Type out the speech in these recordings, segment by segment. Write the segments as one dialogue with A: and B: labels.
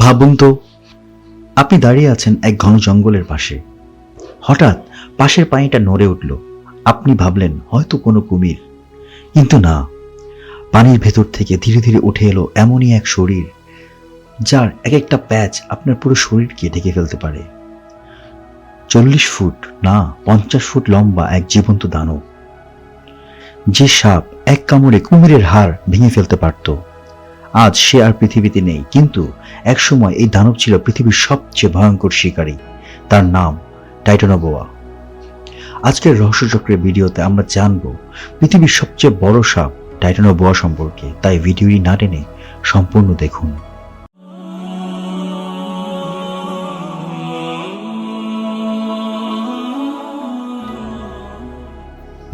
A: ভাবুন তো, আপনি দাঁড়িয়ে আছেন এক ঘন জঙ্গলের পাশে। হঠাৎ পাশের পানিটা নড়ে উঠল। আপনি ভাবলেন হয়তো কোনো কুমির, কিন্তু না। পানির ভেতর থেকে ধীরে ধীরে উঠে এলো এমনই এক শরীর, যার এক একটা প্যাচ আপনার পুরো শরীরকে ঢেকে ফেলতে পারে। 40 ফুট না 50 ফুট লম্বা এক জীবন্ত দানব, যে সাপ এক কামড়ে কুমিরের হাড় ভেঙে ফেলতে পারত। আজ সে আর পৃথিবীতে নেই, কিন্তু একসময় এই দানব ছিল পৃথিবীর সবচেয়ে ভয়ঙ্কর শিকারী। তার নাম টাইটানোবোয়া। আজকের রহস্যচক্রের ভিডিওতে আমরা জানব পৃথিবীর সবচেয়ে বড় সাপ টাইটানোবোয়া সম্পর্কে। তাই ভিডিওটি না টেনে সম্পূর্ণ দেখুন।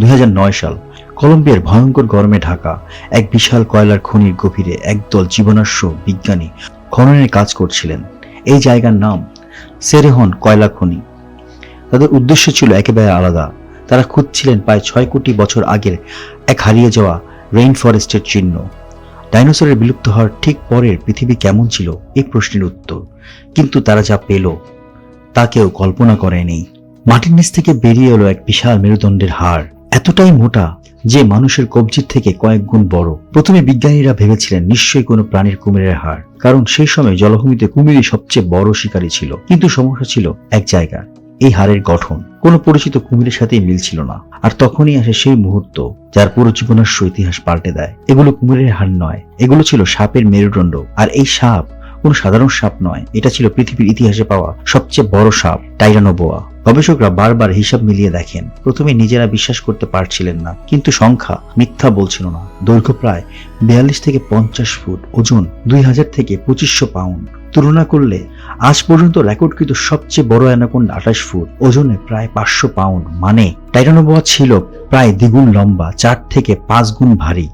A: 2009 সাল, কলম্বিয়ার ভয়ঙ্কর গরমে ঢাকা এক বিশাল কয়লার খনির গভীরে একদল জীবনাশ্ম বিজ্ঞানী খননের কাজ করছিলেন। এই জায়গার নাম সেরেহন কয়লা খনি। তাদের উদ্দেশ্য ছিল একেবারে আলাদা। তারা খুঁজছিলেন প্রায় 6 কোটি বছর আগের এক হারিয়ে যাওয়া রেইন ফরেস্টের চিহ্ন। ডাইনোসরের বিলুপ্ত হওয়ার ঠিক পরের পৃথিবী কেমন ছিল এই প্রশ্নের উত্তর। কিন্তু তারা যা পেল তা কেউ কল্পনা করেনি। মাটির নিচ থেকে বেরিয়ে এলো এক বিশাল মেরুদণ্ডের হাড়, এতটাই মোটা যে মানুষের কবজির থেকে কয়েক গুণ বড়। প্রথমে বিজ্ঞানীরা ভেবেছিলেন নিশ্চয়ই কোনো প্রাণীর কুমিরের হাড়, কারণ সেই সময় জলভূমিতে কুমিরই সবচেয়ে বড় শিকারী ছিল। কিন্তু সমস্যা ছিল এক জায়গায়, এই হাড়ের গঠন কোনো পরিচিত কুমিরের সাথেই মিল ছিল না। আর তখনই আসে সেই মুহূর্ত যার পুরো জীবনাশ্ম ইতিহাস পাল্টে দেয়। এগুলো কুমিরের হাড় নয়, এগুলো ছিল সাপের মেরুদণ্ড। আর এই সাপ কোনো সাধারণ সাপ নয়, এটা ছিল পৃথিবীর ইতিহাসে পাওয়া সবচেয়ে বড় সাপ টাইটানোবোয়া। গবেষকরা বারবার হিসাব মিলিয়ে দেখেন। প্রথমে নিজেরা বিশ্বাস করতে পারছিলেন না, কিন্তু সংখ্যা মিথ্যা বলছিল না। দৈর্ঘ্য প্রায় 42 থেকে 50 ফুট, ওজন 2000 থেকে 2500 পাউন্ড। তুলনা করলে আজ পর্যন্ত রেকর্ডকৃত সবচেয়ে বড় অ্যানাকোন্ডা 28 ফুট, ওজনে প্রায় 500 পাউন্ড। মানে টাইটানোবোয়া ছিল প্রায় দ্বিগুণ লম্বা, 4 থেকে 5 গুণ ভারী।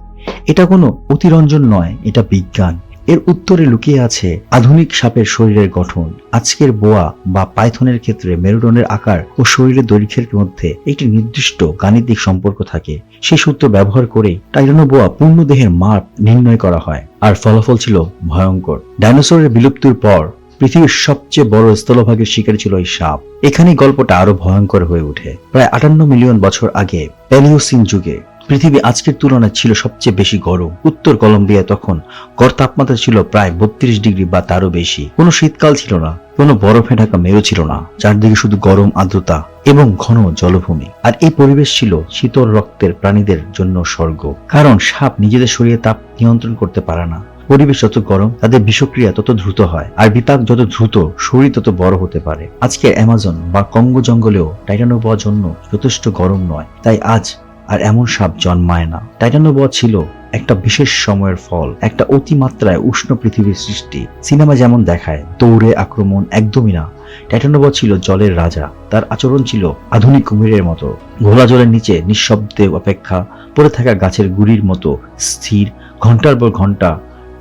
A: এটা কোনো অতিরঞ্জন নয়, এটা বিজ্ঞান। এর উত্তরে লুকিয়ে আছে আধুনিক সাপের শরীরের গঠন। আজকের বোয়া বা পাইথনের ক্ষেত্রে মেরুদণ্ডের আকার ও শরীরের দৈর্ঘ্যের মধ্যে একটি নির্দিষ্ট গাণিতিক সম্পর্ক থাকে। সেই সূত্র ব্যবহার করে টাইটানোবোয়া পূর্ণ দেহের মাপ নির্ণয় করা হয়, আর ফলাফল ছিল ভয়ঙ্কর। ডাইনোসরের বিলুপ্তির পর পৃথিবীর সবচেয়ে বড় স্থলভাগের শিকারী ছিল এই সাপ। এখানেই গল্পটা আরো ভয়ঙ্কর হয়ে ওঠে। প্রায় 58 মিলিয়ন বছর আগে প্যালিওসিন যুগে পৃথিবী আজকের তুলনায় ছিল সবচেয়ে বেশি গরম। উত্তর কলম্বিয়া তখন গড় তাপমাত্রা ছিল প্রায় 32 ডিগ্রি বা তারও বেশি। কোনো শীতকাল ছিল না, কোনো বরফে ঢাকা মেরু ছিল না। চারদিকে শুধু গরম আর্দ্রতা এবং ঘন জলভূমি। আর এই পরিবেশ ছিল শীতল রক্তের প্রাণীদের জন্য স্বর্গ, কারণ সাপ নিজেদের শরীরে তাপ নিয়ন্ত্রণ করতে পারে না। পরিবেশ যত গরম, তাদের বিষক্রিয়া তত দ্রুত হয়, আর বিপাক যত দ্রুত, শরীর তত বড় হতে পারে। আজকে অ্যামাজন বা কঙ্গো জঙ্গলেও টাইটানোবোয়ার জন্য যথেষ্ট গরম নয়, তাই আজ আর এমন সাপ জন্মায় না। টাইটানোবোয়া ছিল একটা বিশেষ সময়ের ফল, একটা অতিমাত্রায় উষ্ণ পৃথিবীর সৃষ্টি। সিনেমা যেমন দেখায় দৌড়ে আক্রমণ, একদমই না। টাইটানোবোয়া ছিল জলের রাজা। তার আচরণ ছিল আধুনিক কুমিরের মতো, ঘোলা জলের নিচে নিঃশব্দে অপেক্ষা পড়ে থাকা গাছের গুড়ির মতো স্থির, ঘন্টার পর ঘন্টা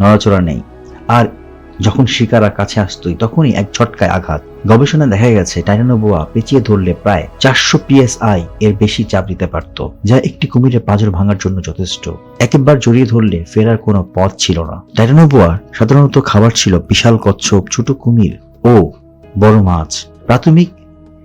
A: নড়াচড়া নেই। আর যখন শিকারা কাছে আসতই তখনই এক ঝটকায় আঘাত। গবেষণা দেখা গেছে টাইটানোবোয়া পেঁচিয়ে ধরলে প্রায় 400 PSI এর বেশি চাপ দিতে পারত, যা একটি কুমিরের পাঁজর ভাঙার জন্য যথেষ্ট। একবার জড়িয়ে ধরলে ফেরার কোনো পথ ছিল না। টাইটানোবোয়ার সাধারণত খাবার ছিল বিশাল কচ্ছপ, ছোট কুমির ও বড় মাছ। প্রাথমিক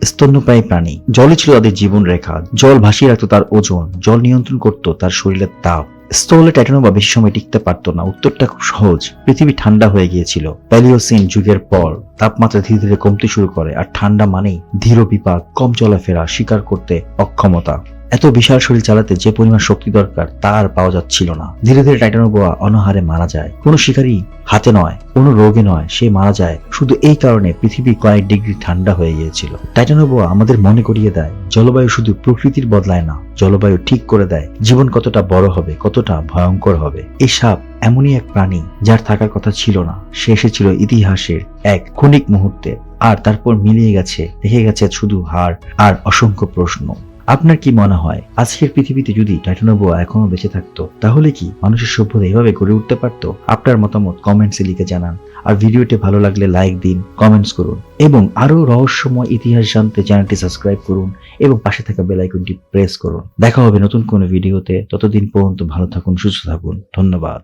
A: স্তন্যপায়ী প্রাণী। জলই ছিল তাদের জীবন রেখা। জল ভাসিয়ে রাখতো তার ওজন, জল নিয়ন্ত্রণ করত তার শরীরের তাপ। স্থলে টাইটানোবোয়া বেশি সময় টিকতে পারত না। উত্তরটা খুব সহজ, পৃথিবী ঠান্ডা হয়ে গিয়েছিল। প্যালিওসিন যুগের পর তাপমাত্রা ধীরে ধীরে কমতে শুরু করে, আর ঠান্ডা মানেই ধীর বিপাক, কম চলাফেরা, শিকার করতে অক্ষমতা। এত বিশাল শরীর চালাতে যে পরিমাণ শক্তি দরকার তা আর পাওয়া যাচ্ছিল না। ধীরে ধীরে টাইটানোবোয়া অনাহারে মারা যায়। কোনো শিকারী হাতে নয়, কোনো রোগে নয়, সে মারা যায় শুধু এই কারণে পৃথিবী কয়েক ডিগ্রি ঠান্ডা হয়ে গিয়েছিল। টাইটানোবোয়া আমাদের মনে করিয়ে দেয় জলবায়ু শুধু প্রকৃতির বদলায় না, জলবায়ু ঠিক করে দেয় জীবন কতটা বড় হবে, কতটা ভয়ঙ্কর হবে। এই সাপ এমনই এক প্রাণী যার থাকার কথা ছিল না। সে এসেছিল ইতিহাসের এক ক্ষণিক মুহূর্তে, আর তারপর মিলিয়ে গেছে, রেখে গেছে শুধু হাড় আর অসংখ্য প্রশ্ন। আপনার কি মনে হয় আজকের পৃথিবীতে যদি টাইটানোবোয়া এখনো বেঁচে থাকতো, তাহলে কি মানুষের সভ্যতা এভাবে গড়ে উঠতে পারতো? আপনার মতামত কমেন্টসে লিখে জানান। আর ভিডিওটি ভালো লাগলে লাইক দিন, কমেন্টস করুন, এবং আরো রহস্যময় ইতিহাস জানতে চ্যানেলটি সাবস্ক্রাইব করুন এবং পাশে থাকা বেল আইকনটি প্রেস করুন। দেখা হবে নতুন কোনো ভিডিওতে। ততদিন পর্যন্ত ভালো থাকুন, সুস্থ থাকুন। ধন্যবাদ।